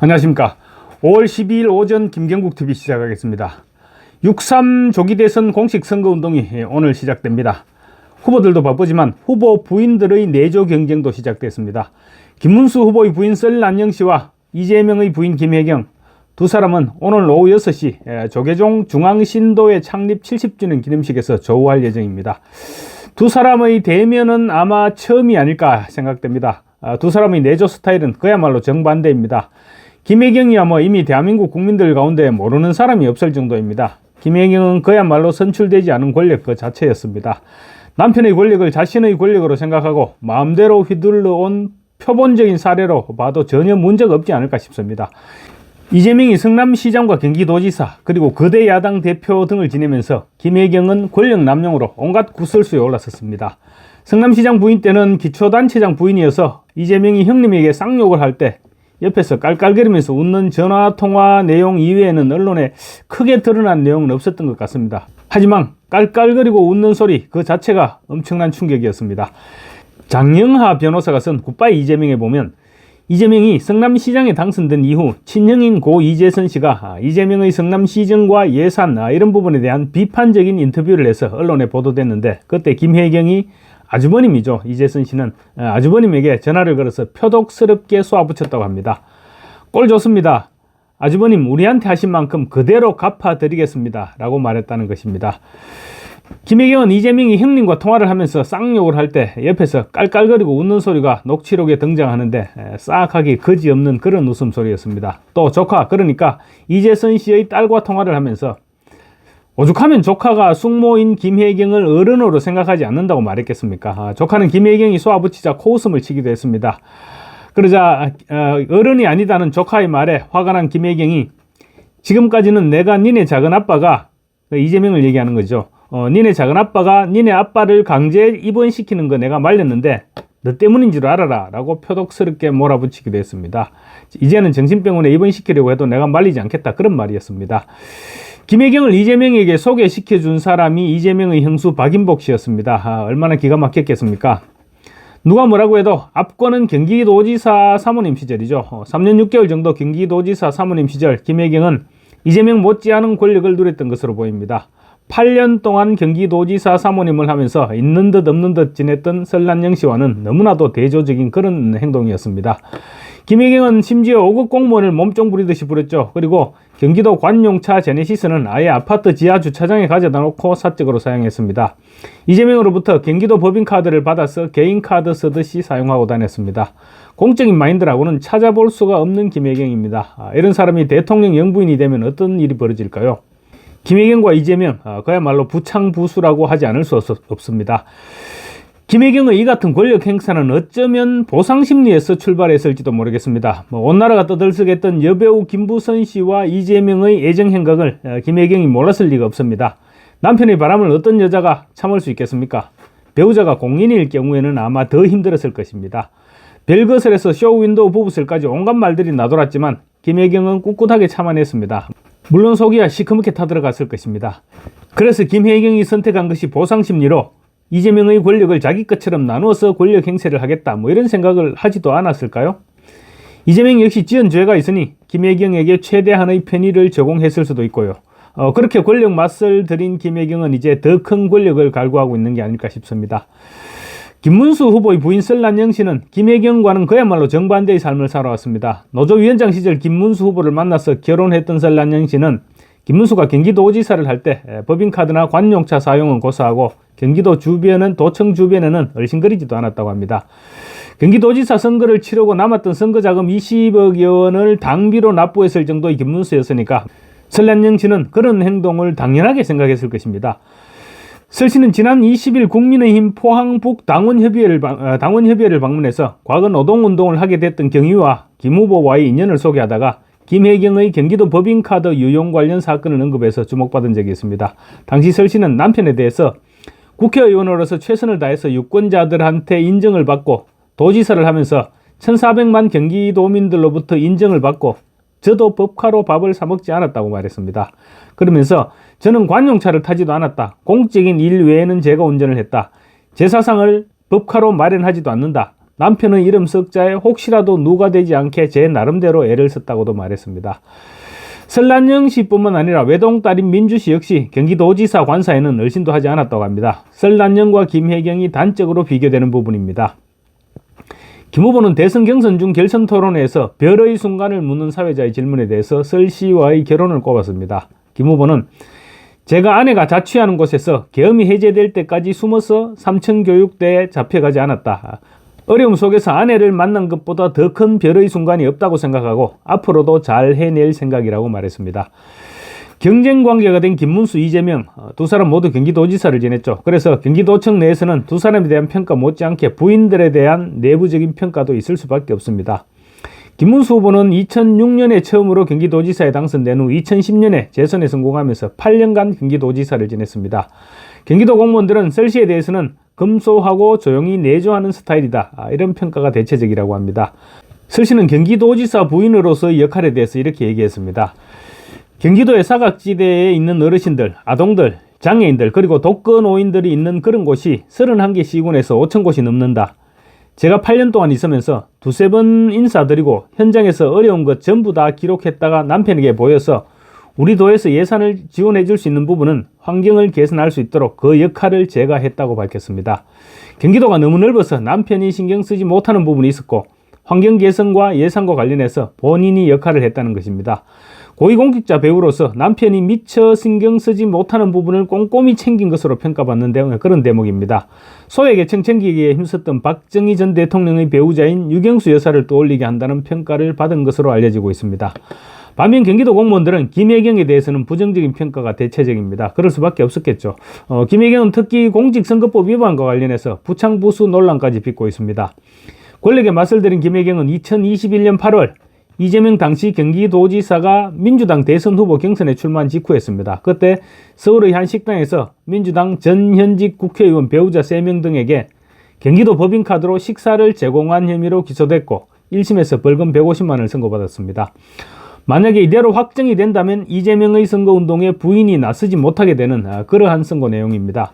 안녕하십니까. 5월 12일 오전 김경국TV 시작하겠습니다. 6.3 조기 대선 공식 선거운동이 오늘 시작됩니다. 후보들도 바쁘지만 후보 부인들의 내조 경쟁도 시작됐습니다. 김문수 후보의 부인 썰난영 씨와 이재명의 부인 김혜경 두 사람은 오늘 오후 6시 조계종 중앙신도회 창립 70주년 기념식에서 조우할 예정입니다. 두 사람의 대면은 아마 처음이 아닐까 생각됩니다. 두 사람의 내조 스타일은 그야말로 정반대입니다. 김혜경이야 이미 대한민국 국민들 가운데 모르는 사람이 없을 정도입니다. 김혜경은 그야말로 선출되지 않은 권력 그 자체였습니다. 남편의 권력을 자신의 권력으로 생각하고 마음대로 휘둘러 온 표본적인 사례로 봐도 전혀 문제가 없지 않을까 싶습니다. 이재명이 성남시장과 경기도지사 그리고 거대 야당 대표 등을 지내면서 김혜경은 권력 남용으로 온갖 구설수에 올랐었습니다. 성남시장 부인 때는 기초단체장 부인이어서 이재명이 형님에게 쌍욕을 할 때 옆에서 깔깔거리면서 웃는 전화통화 내용 이외에는 언론에 크게 드러난 내용은 없었던 것 같습니다. 하지만 깔깔거리고 웃는 소리 그 자체가 엄청난 충격이었습니다. 장영하 변호사가 쓴 굿바이 이재명에 보면 이재명이 성남시장에 당선된 이후 친형인 고 이재선 씨가 이재명의 성남시정과 예산 이런 부분에 대한 비판적인 인터뷰를 해서 언론에 보도됐는데 그때 김혜경이 아주버님이죠. 이재선 씨는 아주버님에게 전화를 걸어서 표독스럽게 쏘아붙였다고 합니다. 꼴 좋습니다. 아주버님 우리한테 하신 만큼 그대로 갚아드리겠습니다. 라고 말했다는 것입니다. 김혜경은 이재명이 형님과 통화를 하면서 쌍욕을 할 때 옆에서 깔깔거리고 웃는 소리가 녹취록에 등장하는데 싹하기 거지없는 그런 웃음소리였습니다. 또 조카 그러니까 이재선 씨의 딸과 통화를 하면서 오죽하면 조카가 숙모인 김혜경을 어른으로 생각하지 않는다고 말했겠습니까? 조카는 김혜경이 쏘아붙이자 코웃음을 치기도 했습니다. 그러자 어른이 아니다는 조카의 말에 화가 난 김혜경이 지금까지는 내가 니네 작은 아빠가 이재명을 얘기하는 거죠. 니네 작은 아빠가 니네 아빠를 강제 입원시키는 거 내가 말렸는데 너 때문인 줄 알아라 라고 표독스럽게 몰아붙이기도 했습니다. 이제는 정신병원에 입원시키려고 해도 내가 말리지 않겠다 그런 말이었습니다. 김혜경을 이재명에게 소개시켜준 사람이 이재명의 형수 박인복 씨였습니다. 얼마나 기가 막혔겠습니까? 누가 뭐라고 해도 앞권은 경기도지사 사모님 시절이죠. 3년 6개월 정도 경기도지사 사모님 시절 김혜경은 이재명 못지않은 권력을 누렸던 것으로 보입니다. 8년 동안 경기도지사 사모님을 하면서 있는 듯 없는 듯 지냈던 썰난영 씨와는 너무나도 대조적인 그런 행동이었습니다. 김혜경은 심지어 5급 공무원을 몸종 부리듯이 부렸죠. 그리고 경기도 관용차 제네시스는 아예 아파트 지하 주차장에 가져다 놓고 사적으로 사용했습니다. 이재명으로부터 경기도 법인카드를 받아서 개인카드 쓰듯이 사용하고 다녔습니다. 공적인 마인드라고는 찾아볼 수가 없는 김혜경입니다. 이런 사람이 대통령 영부인이 되면 어떤 일이 벌어질까요? 김혜경과 이재명 그야말로 부창부수라고 하지 않을 수 없습니다. 김혜경의 이 같은 권력 행사는 어쩌면 보상심리에서 출발했을지도 모르겠습니다. 온 나라가 떠들썩했던 여배우 김부선 씨와 이재명의 애정 행각을 김혜경이 몰랐을 리가 없습니다. 남편의 바람을 어떤 여자가 참을 수 있겠습니까? 배우자가 공인일 경우에는 아마 더 힘들었을 것입니다. 별것을에서 쇼윈도우 부부설까지 온갖 말들이 나돌았지만 김혜경은 꿋꿋하게 참아냈습니다. 물론 속이야 시커멓게 타들어갔을 것입니다. 그래서 김혜경이 선택한 것이 보상심리로 이재명의 권력을 자기 것처럼 나누어서 권력 행세를 하겠다 이런 생각을 하지도 않았을까요? 이재명 역시 지은 죄가 있으니 김혜경에게 최대한의 편의를 제공했을 수도 있고요. 그렇게 권력 맛을 들인 김혜경은 이제 더 큰 권력을 갈구하고 있는 게 아닐까 싶습니다. 김문수 후보의 부인 썰난영 씨는 김혜경과는 그야말로 정반대의 삶을 살아왔습니다. 노조위원장 시절 김문수 후보를 만나서 결혼했던 썰난영 씨는 김문수가 경기도지사를 할 때 법인카드나 관용차 사용은 고사하고 경기도 주변은 도청 주변에는 얼씬거리지도 않았다고 합니다. 경기도지사 선거를 치르고 남았던 선거자금 20억여 원을 당비로 납부했을 정도의 김문수였으니까 썰난영 씨는 그런 행동을 당연하게 생각했을 것입니다. 설 씨는 지난 20일 국민의힘 포항북 당원협의회를 방문해서 과거 노동운동을 하게 됐던 경위와 김 후보와의 인연을 소개하다가 김혜경의 경기도 법인카드 유용 관련 사건을 언급해서 주목받은 적이 있습니다. 당시 설 씨는 남편에 대해서 국회의원으로서 최선을 다해서 유권자들한테 인정을 받고 도지사를 하면서 1,400만 경기도민들로부터 인정을 받고 저도 법카로 밥을 사 먹지 않았다고 말했습니다. 그러면서 저는 관용차를 타지도 않았다. 공적인 일 외에는 제가 운전을 했다. 제 사상을 법카로 마련하지도 않는다. 남편의 이름 석자에 혹시라도 누가 되지 않게 제 나름대로 애를 썼다고도 말했습니다. 설란영 씨뿐만 아니라 외동딸인 민주 씨 역시 경기도지사 관사에는 얼씬도 하지 않았다고 합니다. 설란영과 김혜경이 단적으로 비교되는 부분입니다. 김 후보는 대선 경선 중 결선 토론회에서 별의 순간을 묻는 사회자의 질문에 대해서 설 씨와의 결혼을 꼽았습니다. 김 후보는 제가 아내가 자취하는 곳에서 계엄이 해제될 때까지 숨어서 삼천교육대에 잡혀가지 않았다. 어려움 속에서 아내를 만난 것보다 더 큰 별의 순간이 없다고 생각하고 앞으로도 잘 해낼 생각이라고 말했습니다. 경쟁 관계가 된 김문수, 이재명 두 사람 모두 경기도지사를 지냈죠. 그래서 경기도청 내에서는 두 사람에 대한 평가 못지않게 부인들에 대한 내부적인 평가도 있을 수밖에 없습니다. 김문수 후보는 2006년에 처음으로 경기도지사에 당선된 후 2010년에 재선에 성공하면서 8년간 경기도지사를 지냈습니다. 경기도 공무원들은 설 씨에 대해서는 검소하고 조용히 내조하는 스타일이다. 이런 평가가 대체적이라고 합니다. 설 씨는 경기도지사 부인으로서의 역할에 대해서 이렇게 얘기했습니다. 경기도의 사각지대에 있는 어르신들, 아동들, 장애인들 그리고 독거노인들이 있는 그런 곳이 31개 시군에서 5천 곳이 넘는다. 제가 8년 동안 있으면서 두세 번 인사드리고 현장에서 어려운 것 전부 다 기록했다가 남편에게 보여서 우리 도에서 예산을 지원해 줄 수 있는 부분은 환경을 개선할 수 있도록 그 역할을 제가 했다고 밝혔습니다. 경기도가 너무 넓어서 남편이 신경 쓰지 못하는 부분이 있었고 환경 개선과 예산과 관련해서 본인이 역할을 했다는 것입니다. 고위공직자 배우로서 남편이 미처 신경 쓰지 못하는 부분을 꼼꼼히 챙긴 것으로 평가받는 그런 대목입니다. 소외계층 챙기기에 힘썼던 박정희 전 대통령의 배우자인 유경수 여사를 떠올리게 한다는 평가를 받은 것으로 알려지고 있습니다. 반면 경기도 공무원들은 김혜경에 대해서는 부정적인 평가가 대체적입니다. 그럴 수밖에 없었겠죠. 김혜경은 특히 공직선거법 위반과 관련해서 부창부수 논란까지 빚고 있습니다. 권력에 맞설 들인 김혜경은 2021년 8월 이재명 당시 경기도지사가 민주당 대선 후보 경선에 출마한 직후였습니다. 그때 서울의 한 식당에서 민주당 전현직 국회의원 배우자 3명 등에게 경기도 법인카드로 식사를 제공한 혐의로 기소됐고 1심에서 벌금 150만 원을 선고받았습니다. 만약에 이대로 확정이 된다면 이재명의 선거운동에 부인이 나서지 못하게 되는 그러한 선거 내용입니다.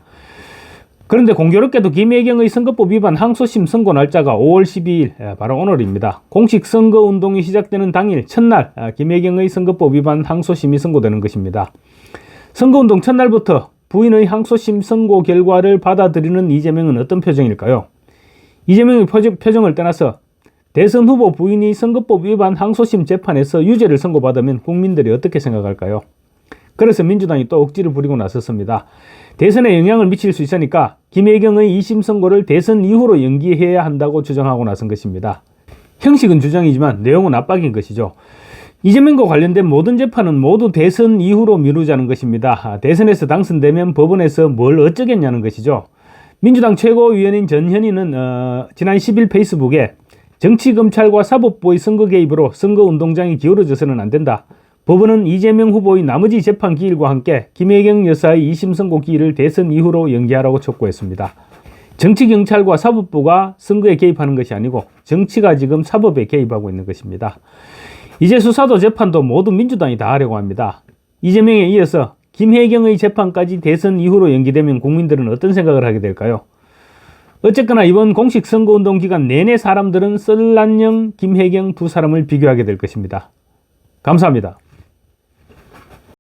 그런데 공교롭게도 김혜경의 선거법 위반 항소심 선고 날짜가 5월 12일 바로 오늘입니다. 공식 선거운동이 시작되는 당일 첫날 김혜경의 선거법 위반 항소심이 선고되는 것입니다. 선거운동 첫날부터 부인의 항소심 선고 결과를 받아들이는 이재명은 어떤 표정일까요? 이재명의 표정을 떠나서 대선 후보 부인이 선거법 위반 항소심 재판에서 유죄를 선고받으면 국민들이 어떻게 생각할까요? 그래서 민주당이 또 억지를 부리고 나섰습니다. 대선에 영향을 미칠 수 있으니까 김혜경의 2심 선고를 대선 이후로 연기해야 한다고 주장하고 나선 것입니다. 형식은 주장이지만 내용은 압박인 것이죠. 이재명과 관련된 모든 재판은 모두 대선 이후로 미루자는 것입니다. 대선에서 당선되면 법원에서 뭘 어쩌겠냐는 것이죠. 민주당 최고위원인 전현희는 지난 10일 페이스북에 정치검찰과 사법부의 선거 개입으로 선거운동장이 기울어져서는 안 된다. 법원은 이재명 후보의 나머지 재판 기일과 함께 김혜경 여사의 2심 선고 기일을 대선 이후로 연기하라고 촉구했습니다. 정치경찰과 사법부가 선거에 개입하는 것이 아니고 정치가 지금 사법에 개입하고 있는 것입니다. 이제 수사도 재판도 모두 민주당이 다 하려고 합니다. 이재명에 이어서 김혜경의 재판까지 대선 이후로 연기되면 국민들은 어떤 생각을 하게 될까요? 어쨌거나 이번 공식 선거운동 기간 내내 사람들은 설란영, 김혜경 두 사람을 비교하게 될 것입니다. 감사합니다.